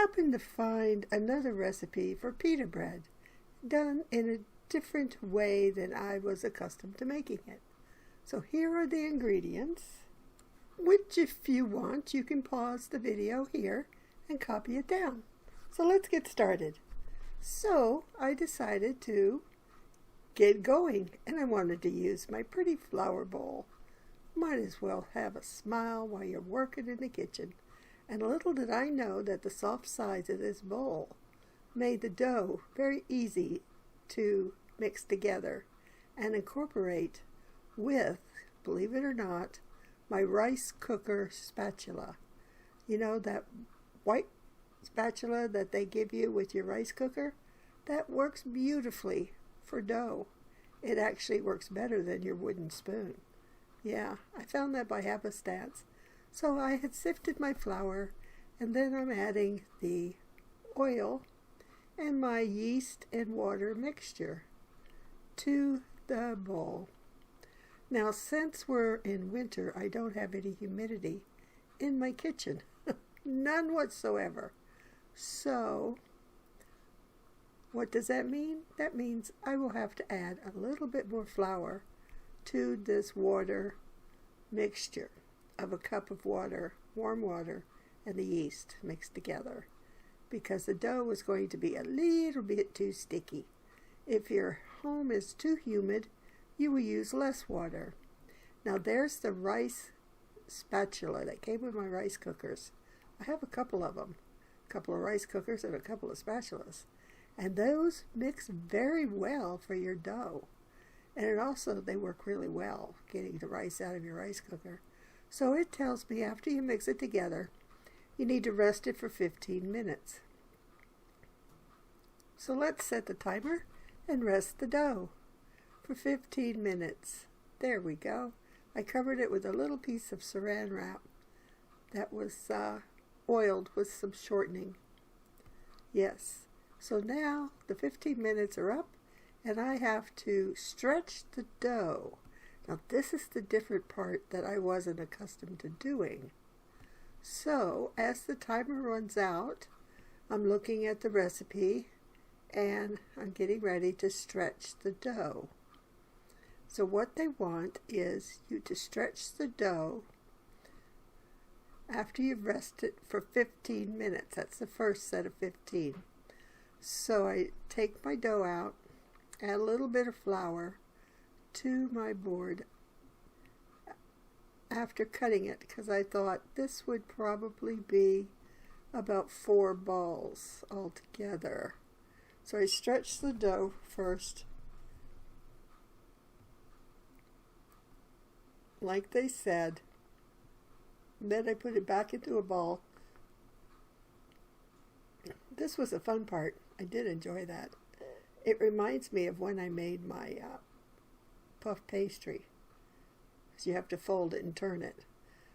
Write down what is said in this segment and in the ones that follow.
happened to find another recipe for pita bread done in a different way than I was accustomed to making it. So here are the ingredients, which if you want, you can pause the video here and copy it down. So let's get started. So I decided to get going, and I wanted to use my pretty flour bowl. Might as well have a smile while you're working in the kitchen. And little did I know that the soft sides of this bowl made the dough very easy to mix together and incorporate with, believe it or not, my rice cooker spatula. You know, that white spatula that they give you with your rice cooker? That works beautifully for dough. It actually works better than your wooden spoon. Yeah, I found that by happenstance. So I had sifted my flour, and then I'm adding the oil and my yeast and water mixture to the bowl. Now, since we're in winter, I don't have any humidity in my kitchen. None whatsoever. So, what does that mean? That means I will have to add a little bit more flour to this water mixture of a cup of water, warm water, and the yeast mixed together, because the dough is going to be a little bit too sticky. If your home is too humid, you will use less water. Now there's the rice spatula that came with my rice cookers. I have a couple of them, a couple of rice cookers and a couple of spatulas, and those mix very well for your dough. And it also, they work really well getting the rice out of your rice cooker. So it tells me after you mix it together, you need to rest it for 15 minutes. So let's set the timer and rest the dough for 15 minutes. There we go. I covered it with a little piece of saran wrap that was oiled with some shortening. Yes. So now the 15 minutes are up, and I have to stretch the dough. Now this is the different part that I wasn't accustomed to doing. So as the timer runs out, I'm looking at the recipe and I'm getting ready to stretch the dough. So what they want is you to stretch the dough after you've rested for 15 minutes. That's the first set of 15. So I take my dough out, add a little bit of flour to my board after cutting it, because I thought this would probably be about 4 balls altogether. So I stretched the dough first, like they said. Then I put it back into a ball. This was a fun part. I did enjoy that. It reminds me of when I made my puff pastry. So you have to fold it and turn it.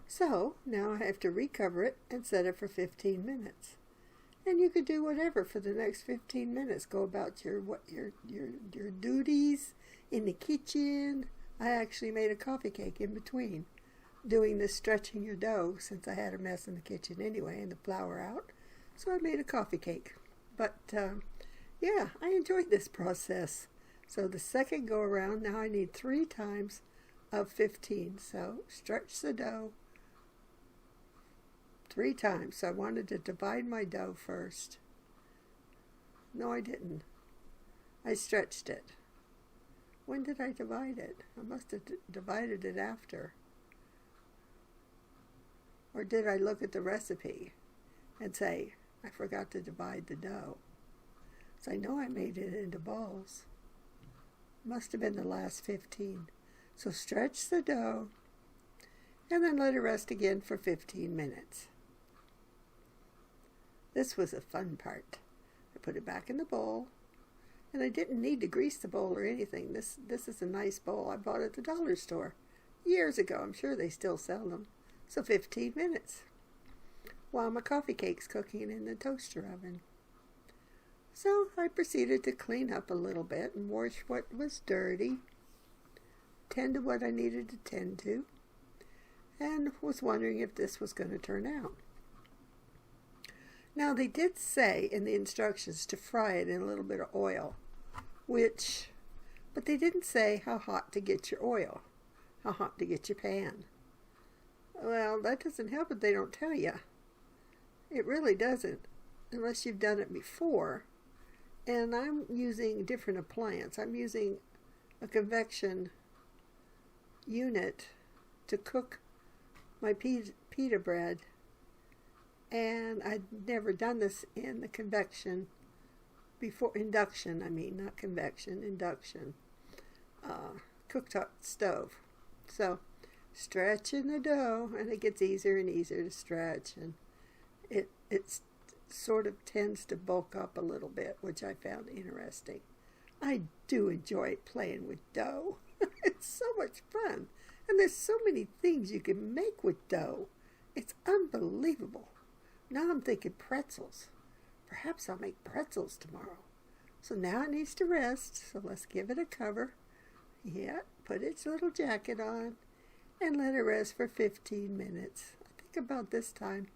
So now I have to recover it and set it for 15 minutes. And you could do whatever for the next 15 minutes. Go about your duties in the kitchen. I actually made a coffee cake in between doing this stretching your dough, since I had a mess in the kitchen anyway and the flour out. So I made a coffee cake. But yeah, I enjoyed this process. So the second go around, now I need 3 times of 15. So stretch the dough 3 times. So I wanted to divide my dough first. No, I didn't. I stretched it. When did I divide it? I must have divided it after. Or did I look at the recipe and say, I forgot to divide the dough? So I know I made it into balls. Must have been the last 15. So stretch the dough and then let it rest again for 15 minutes. This was a fun part. I put it back in the bowl, and I didn't need to grease the bowl or anything. This is a nice bowl I bought at the dollar store years ago. I'm sure they still sell them. So 15 minutes while my coffee cake's cooking in the toaster oven. So I proceeded to clean up a little bit and wash what was dirty, tend to what I needed to tend to, and was wondering if this was going to turn out. Now, they did say in the instructions to fry it in a little bit of oil, but they didn't say how hot to get your oil, how hot to get your pan. Well, that doesn't help if they don't tell you. It really doesn't, unless you've done it before. And I'm using a different appliance. I'm using a convection unit to cook my pita bread, and I'd never done this in the convection before. Induction, I mean, not convection, induction cooktop stove. So stretching the dough, and it gets easier and easier to stretch, and it sort of tends to bulk up a little bit, which I found interesting. I do enjoy playing with dough. It's so much fun. And there's so many things you can make with dough. It's unbelievable. Now I'm thinking pretzels. Perhaps I'll make pretzels tomorrow. So now it needs to rest. So let's give it a cover. Yeah, put its little jacket on and let it rest for 15 minutes. I think about this time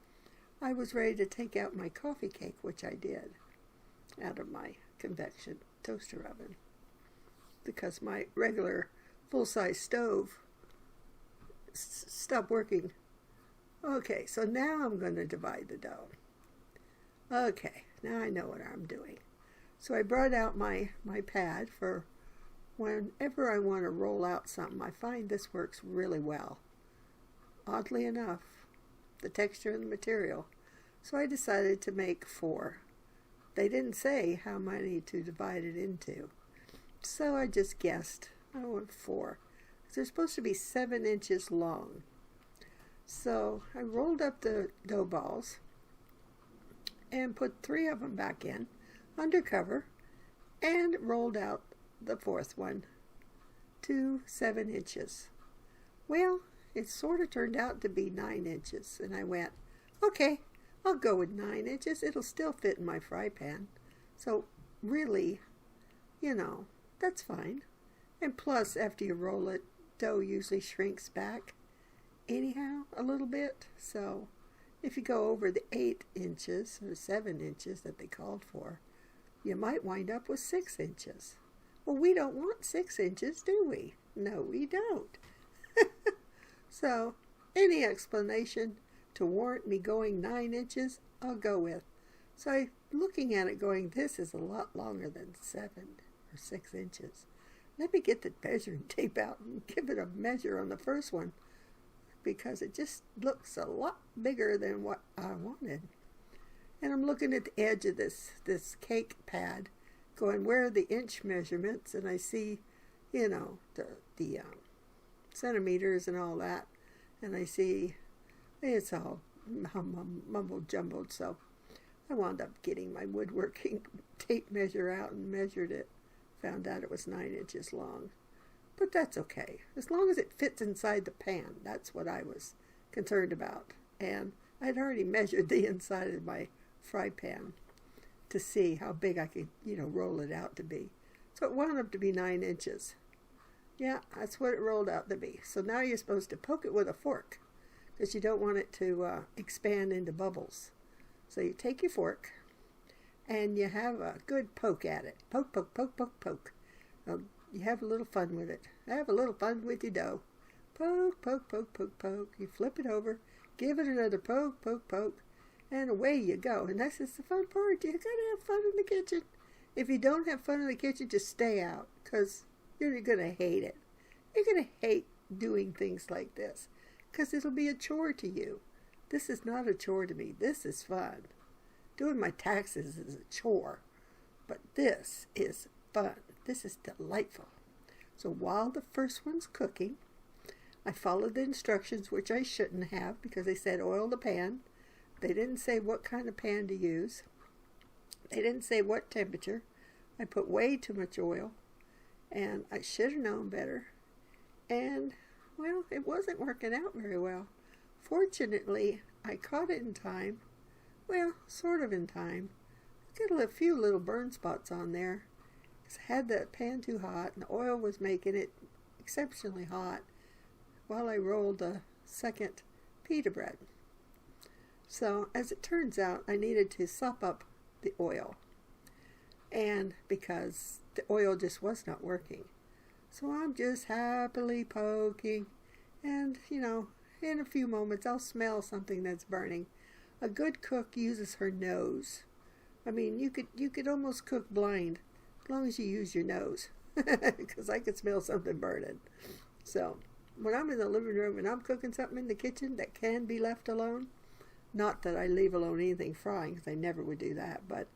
I was ready to take out my coffee cake, which I did, out of my convection toaster oven, because my regular full-size stove stopped working. Okay, so now I'm going to divide the dough. Okay, now I know what I'm doing. So I brought out my pad for whenever I want to roll out something. I find this works really well. Oddly enough, the texture and the material. So I decided to make 4. They didn't say how many to divide it into. So I just guessed. I want 4. They're supposed to be 7 inches long. So I rolled up the dough balls and put 3 of them back in under cover and rolled out the 4th one to 7 inches. Well, it sort of turned out to be 9 inches, and I went, okay, I'll go with 9 inches. It'll still fit in my fry pan. So really, that's fine. And plus, after you roll it, dough usually shrinks back anyhow a little bit. So if you go over the 8 inches or 7 inches that they called for, you might wind up with 6 inches. Well, we don't want 6 inches, do we? No, we don't. So any explanation to warrant me going 9 inches, I'll go with. So I'm looking at it going, this is a lot longer than 7 or 6 inches. Let me get the measuring tape out and give it a measure on the first one, because it just looks a lot bigger than what I wanted. And I'm looking at the edge of this cake pad, going, where are the inch measurements? And I see, the centimeters and all that. And I see it's all mumbled jumbled. So I wound up getting my woodworking tape measure out and measured it. Found out it was 9 inches long. But that's okay. As long as it fits inside the pan. That's what I was concerned about. And I'd already measured the inside of my fry pan to see how big I could, roll it out to be. So it wound up to be 9 inches. Yeah, that's what it rolled out to be. So now you're supposed to poke it with a fork, because you don't want it to expand into bubbles. So you take your fork and you have a good poke at it. Poke, poke, poke, poke, poke. You have a little fun with it. Have a little fun with your dough. Poke, poke, poke, poke, poke. You flip it over, give it another poke, poke, poke, and away you go. And that's just the fun part. You gotta have fun in the kitchen. If you don't have fun in the kitchen, just stay out, because you're gonna hate it. You're gonna hate doing things like this, because it'll be a chore to you. This is not a chore to me. This is fun. Doing my taxes is a chore, but this is fun. This is delightful. So while the first one's cooking, I followed the instructions, which I shouldn't have, because they said oil the pan. They didn't say what kind of pan to use. They didn't say what temperature. I put way too much oil, and I should have known better. And, well, it wasn't working out very well. Fortunately, I caught it in time. Well, sort of in time. Got a few little burn spots on there. I had the pan too hot, and the oil was making it exceptionally hot while I rolled the second pita bread. So as it turns out, I needed to sop up the oil, and because the oil just was not working. So I'm just happily poking, and in a few moments I'll smell something that's burning. A good cook uses her nose. I mean, you could almost cook blind as long as you use your nose, because I could smell something burning. So when I'm in the living room and I'm cooking something in the kitchen that can be left alone, not that I leave alone anything frying, because I never would do that, but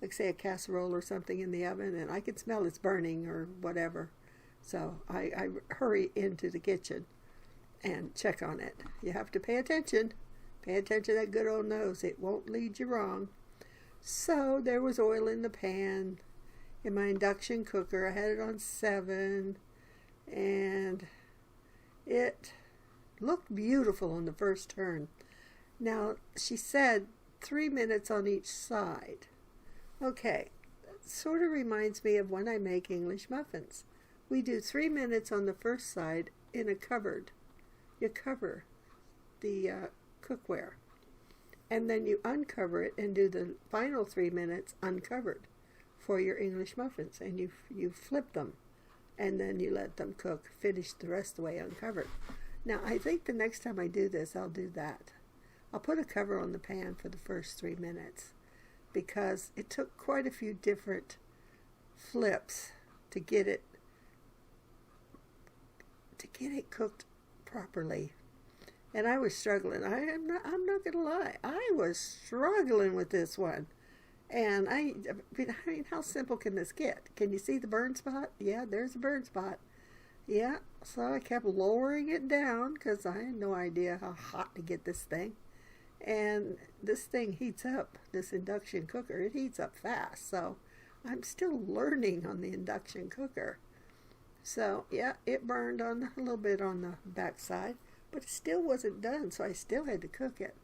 like say a casserole or something in the oven and I can smell it's burning or whatever. So I hurry into the kitchen and check on it. You have to pay attention. Pay attention to that good old nose. It won't lead you wrong. So there was oil in the pan in my induction cooker. I had it on 7, and it looked beautiful on the first turn. Now, she said 3 minutes on each side. Okay, that sort of reminds me of when I make English muffins. We do 3 minutes on the first side in a cupboard. You cover the cookware, and then you uncover it and do the final 3 minutes uncovered for your English muffins, and you flip them, and then you let them cook, finish the rest of the way uncovered. Now, I think the next time I do this, I'll do that. I'll put a cover on the pan for the first 3 minutes, because it took quite a few different flips to get it cooked properly. And I was struggling. I'm not gonna lie, I was struggling with this one. And I mean, how simple can this get? Can you see the burn spot? Yeah, there's a burn spot. Yeah, so I kept lowering it down because I had no idea how hot to get this thing. And this thing heats up, this induction cooker, it heats up fast. So I'm still learning on the induction cooker. So yeah, it burned on a little bit on the back side, but it still wasn't done, so I still had to cook it.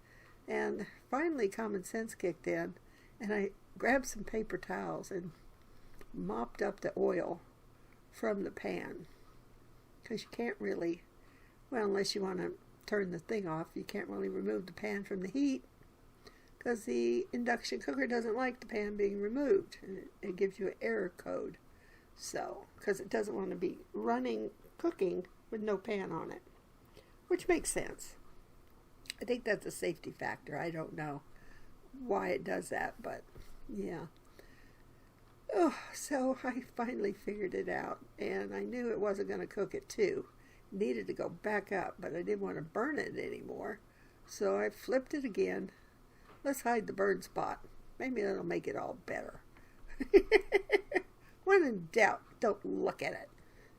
And finally common sense kicked in, and I grabbed some paper towels and mopped up the oil from the pan. Because you can't really, well, unless you want to turn the thing off, you can't really remove the pan from the heat, because the induction cooker doesn't like the pan being removed. It gives you an error code. So, because it doesn't want to be running, cooking with no pan on it, which makes sense. I think that's a safety factor. I don't know why it does that, but yeah. Oh, so I finally figured it out, and I knew it wasn't going to cook at 2. It needed to go back up, but I didn't want to burn it anymore. So I flipped it again. Let's hide the burn spot. Maybe that'll make it all better. When in doubt, don't look at it.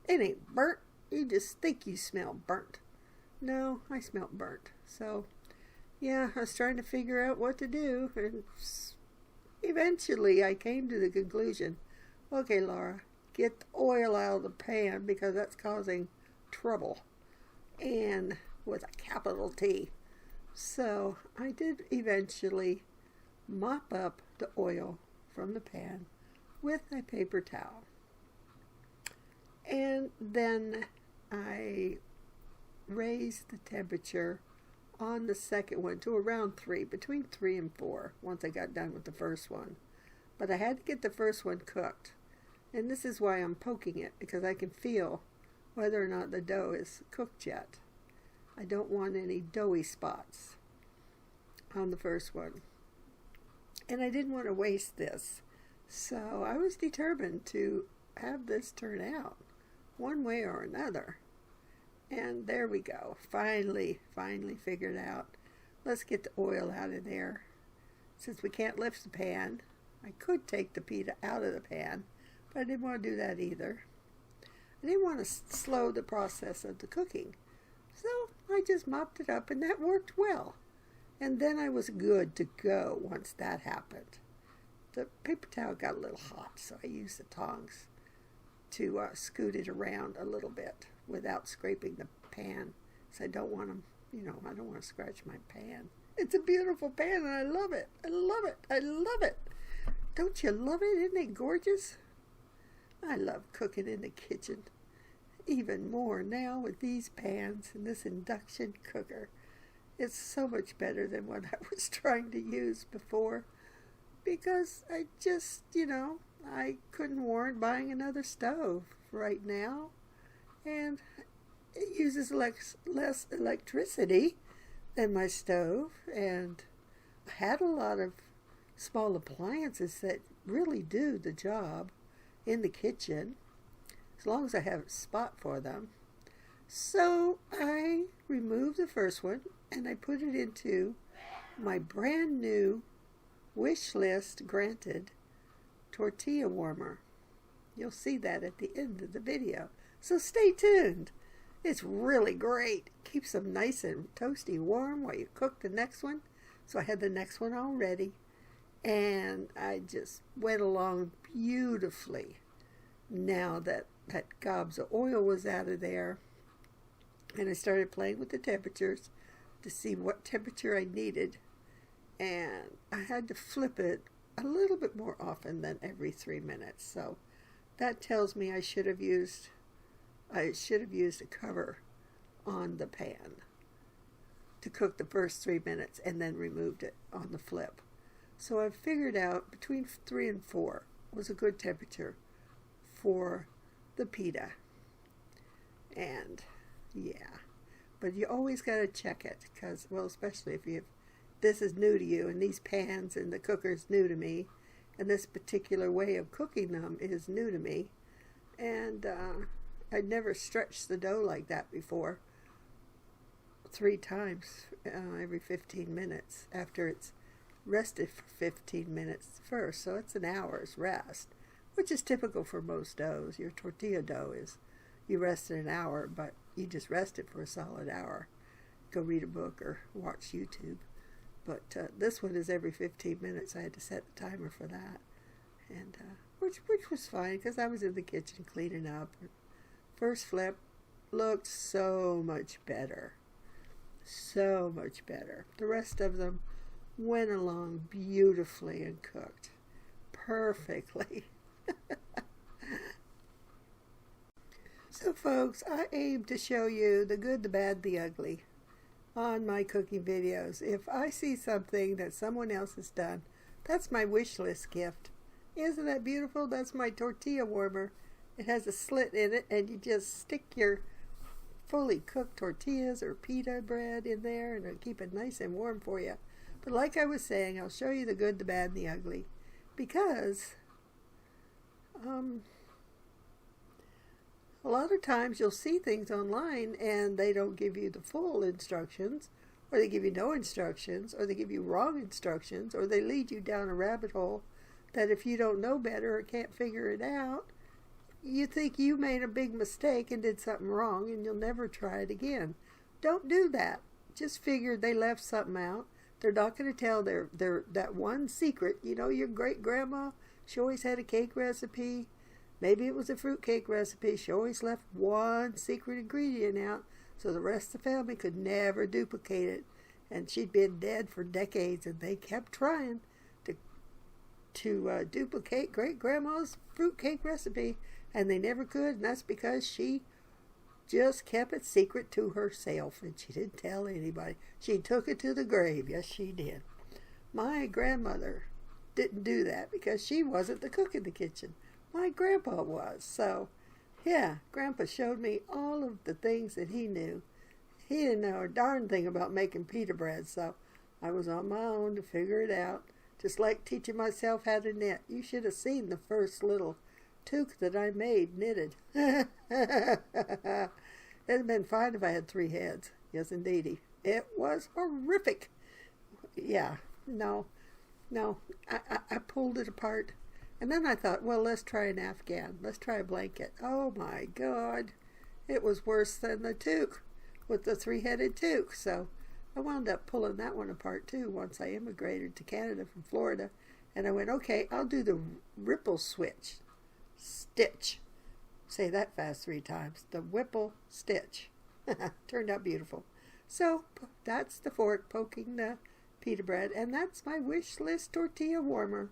It ain't burnt. You just think you smell burnt. No, I smelled burnt. So, yeah, I was trying to figure out what to do, and eventually I came to the conclusion, okay, Laura, get the oil out of the pan, because that's causing trouble, and with a capital T. So I did eventually mop up the oil from the pan with a paper towel. And then I raised the temperature on the second one to around 3, between 3 and 4, once I got done with the first one. But I had to get the first one cooked. And this is why I'm poking it, because I can feel whether or not the dough is cooked yet. I don't want any doughy spots on the first one. And I didn't want to waste this. So I was determined to have this turn out one way or another. And there we go. Finally figured out. Let's get the oil out of there. Since we can't lift the pan, I could take the pita out of the pan, but I didn't want to do that either. I didn't want to slow the process of the cooking. So I just mopped it up, and that worked well. And then I was good to go once that happened. The paper towel got a little hot, so I used the tongs to scoot it around a little bit without scraping the pan. So I don't want to, I don't want to scratch my pan. It's a beautiful pan, and I love it. I love it. I love it. Don't you love it? Isn't it gorgeous? I love cooking in the kitchen. Even more now with these pans and this induction cooker. It's so much better than what I was trying to use before, because I just, I couldn't warrant buying another stove right now, and it uses less electricity than my stove, and I had a lot of small appliances that really do the job in the kitchen, as long as I have a spot for them. So I removed the first one and I put it into my brand new wish list granted tortilla warmer. You'll see that at the end of the video, so stay tuned. It's really great. Keeps them nice and toasty warm while you cook the next one. So I had the next one all ready, and I just went along beautifully. Now that gobs of oil was out of there, and I started playing with the temperatures to see what temperature I needed, and I had to flip it a little bit more often than every 3 minutes. So that tells me I should have used a cover on the pan to cook the first 3 minutes and then removed it on the flip. So I figured out between 3 and 4 was a good temperature for the pita. And yeah, but you always got to check it, because, well, especially if this is new to you, and these pans and the cooker's new to me, and this particular way of cooking them is new to me, and I'd never stretched the dough like that before, 3 times every 15 minutes after it's rested for 15 minutes first. So it's an hour's rest, which is typical for most doughs. Your tortilla dough is, you rest in an hour, but you just rest it for a solid hour. Go read a book or watch YouTube. But this one is every 15 minutes. I had to set the timer for that, and which was fine, because I was in the kitchen cleaning up. First flip looked so much better. So much better. The rest of them went along beautifully and cooked perfectly. So folks, I aim to show you the good, the bad, the ugly on my cooking videos. If I see something that someone else has done, that's my wish list gift. Isn't that beautiful? That's my tortilla warmer. It has a slit in it, and you just stick your fully cooked tortillas or pita bread in there, and it'll keep it nice and warm for you. But like I was saying, I'll show you the good, the bad, and the ugly, because a lot of times you'll see things online and they don't give you the full instructions, or they give you no instructions, or they give you wrong instructions, or they lead you down a rabbit hole that if you don't know better or can't figure it out, you think you made a big mistake and did something wrong, and you'll never try it again. Don't do that. Just figure they left something out. They're not going to tell their that one secret. Your great grandma, she always had a cake recipe. Maybe it was a fruit cake recipe. She always left one secret ingredient out, so the rest of the family could never duplicate it. And she'd been dead for decades, and they kept trying to duplicate great grandma's fruit cake recipe, and they never could. And that's because she just kept it secret to herself, and she didn't tell anybody. She took it to the grave. Yes, she did. My grandmother didn't do that because she wasn't the cook in the kitchen. My grandpa was. So, yeah, Grandpa showed me all of the things that he knew. He didn't know a darn thing about making pita bread, so I was on my own to figure it out. Just like teaching myself how to knit. You should have seen the first little toque that I made knitted. It'd have been fine if I had 3 heads. Yes, indeedy. It was horrific. Yeah, no, I pulled it apart. And then I thought, well, let's try an Afghan. Let's try a blanket. Oh, my God. It was worse than the toque with the 3-headed toque. So I wound up pulling that one apart, too, once I immigrated to Canada from Florida. And I went, okay, I'll do the ripple switch. Stitch. Say that fast 3 times. The whipple stitch. Turned out beautiful. So that's the fork poking the pita bread. And that's my wish list tortilla warmer.